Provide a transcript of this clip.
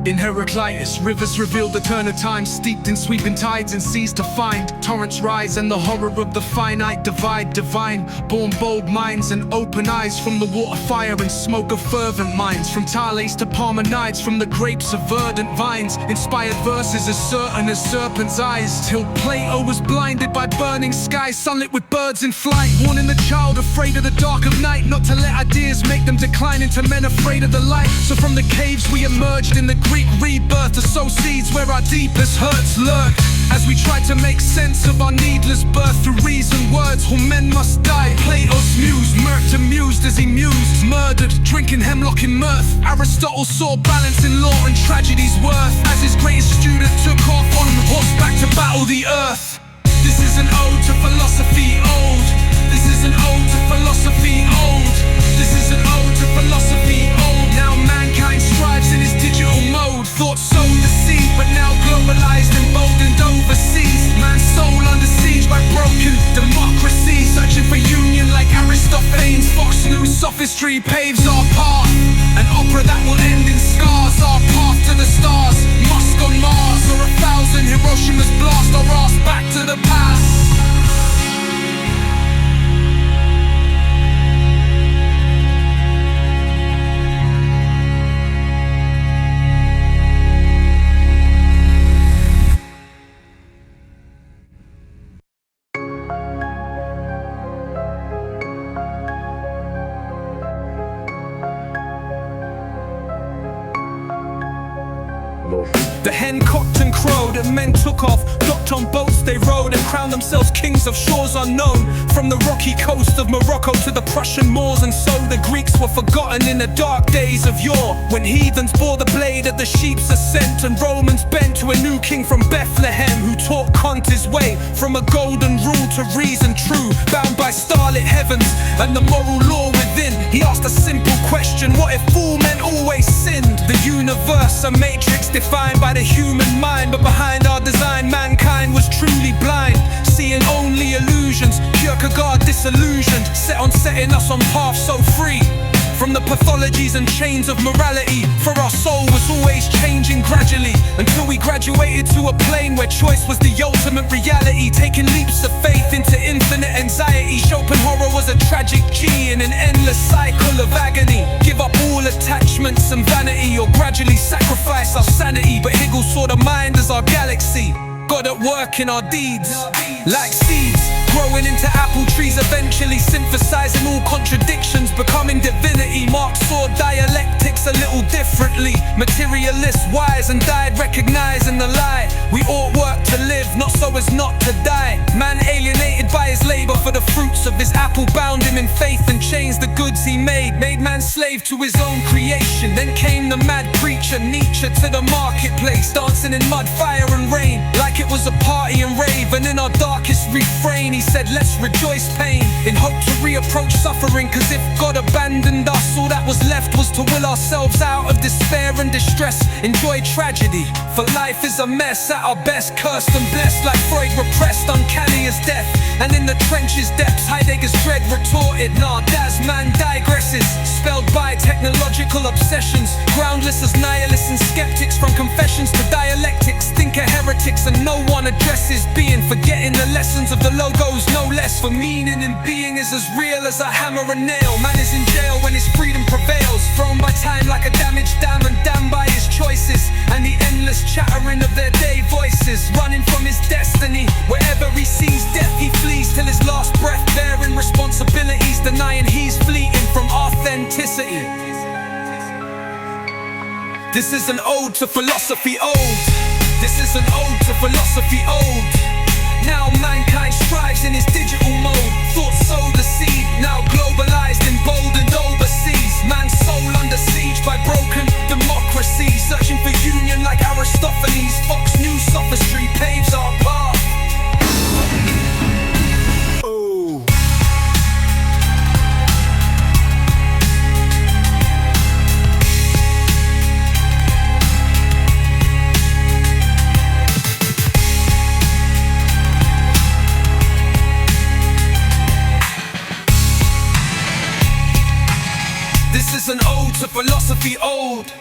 In Heraclitus, rivers reveal the turn of time, steeped in sweeping tides and seas to find. Torrents rise and the horror of the finite divide divine. Born bold minds and open eyes from the water, fire and smoke of fervent minds. From Thales to Parmenides, from the grapes of verdant vines. Inspired verses as certain as serpents' eyes, till Plato was blinded by burning skies, sunlit with birds in flight. Warning the child afraid of the dark of night, not to let ideas make them decline into men afraid of the light. So from the caves we emerged in the Greek rebirth to sow seeds where our deepest hurts lurk. As we try to make sense of our needless birth through reasoned words, all men must die. Plato's muse, murked amused as he mused, murdered, drinking hemlock in mirth. Aristotle saw balance in law and tragedy's worth, as his greatest student took off on horseback to battle the earth. This is an ode to philosophy old. This is an ode to philosophy old. This is an ode to philosophy old. Now mankind strives in his digital mode. Thoughts sowed the seed, but now globalized, emboldened overseas. Man's soul under siege by broken democracy, searching for union like Aristophanes. Fox News sophistry paves our path, an opera that will end in scars. Our path to the stars, Musk on Mars, or 1,000 Hiroshima's blast our ass back to the past. The hen cocked and crowed and men took off, docked on boats they rowed, and crowned themselves kings of shores unknown. From the rocky coast of Morocco to the Prussian Moors, and so the Greeks were forgotten in the dark days of yore, when heathens bore the blade of the sheep's ascent, and Romans bent to a new king from Bethlehem, who taught Kant his way from a golden rule to reason true, bound by starlit heavens and the moral law within. He asked a simple question: what if all men always sinned? The universe, a matrix defined by the human mind, but behind our design mankind was truly blind, seeing only illusions. Kierkegaard disillusioned, set on setting us on paths so free from the pathologies and chains of morality. For our soul was always changing gradually, until we graduated to a plane where choice was the ultimate reality, taking leaps of faith into infinite anxiety. Schopenhauer was a tragic G in an endless cycle of agony. Give up all attachments and vanity, or gradually sacrifice our sanity. But Hegel saw the mind as our galaxy, God at work in our deeds, like seeds growing into apple trees, eventually synthesizing all contradictions, becoming divinity. Marx saw dialectics a little differently. Materialist, wise, and died recognizing the lie. We ought work to live, not so as not to die. Man alienated by his labor for the fruits of his apple, bound him in faith and changed the goods he made man slave to his own creation. Then came the mad preacher Nietzsche to the marketplace, dancing in mud, fire and rain, like it was a party and rave. And in our darkest refrain he said, let's rejoice pain in hope to reapproach suffering. Cause if God abandoned us, all that was left was to will ourselves out of despair and distress, enjoy tragedy. For life is a mess at our best, cursed and blessed, like Freud repressed, uncanny as death. And in the trenches depths Heidegger's dread retorted, nah, das man digresses, spelled by technological obsessions, groundless as nihilists and skeptics. From confessions to dialectics, thinker heretics, and no one addresses being, forgetting the lessons of the logos, no less. For meaning in being is as real as a hammer and nail. Man is in jail when his freedom prevails, thrown by time like a damaged dam, and damned by his choices and the endless chattering of their day voices. Running from his destiny, wherever he sees death he flees till his last breath, bearing responsibilities, denying he's fleeting from authenticity. This is an ode to philosophy old. This is an ode to philosophy old. Now mankind strives in his digital mode. Thoughts sow the seed, now globalized, emboldened overseas. Man's soul under siege by broken democracy, searching for union like Aristophanes. Fox News sophistry paves our path. This is an ode to philosophy old.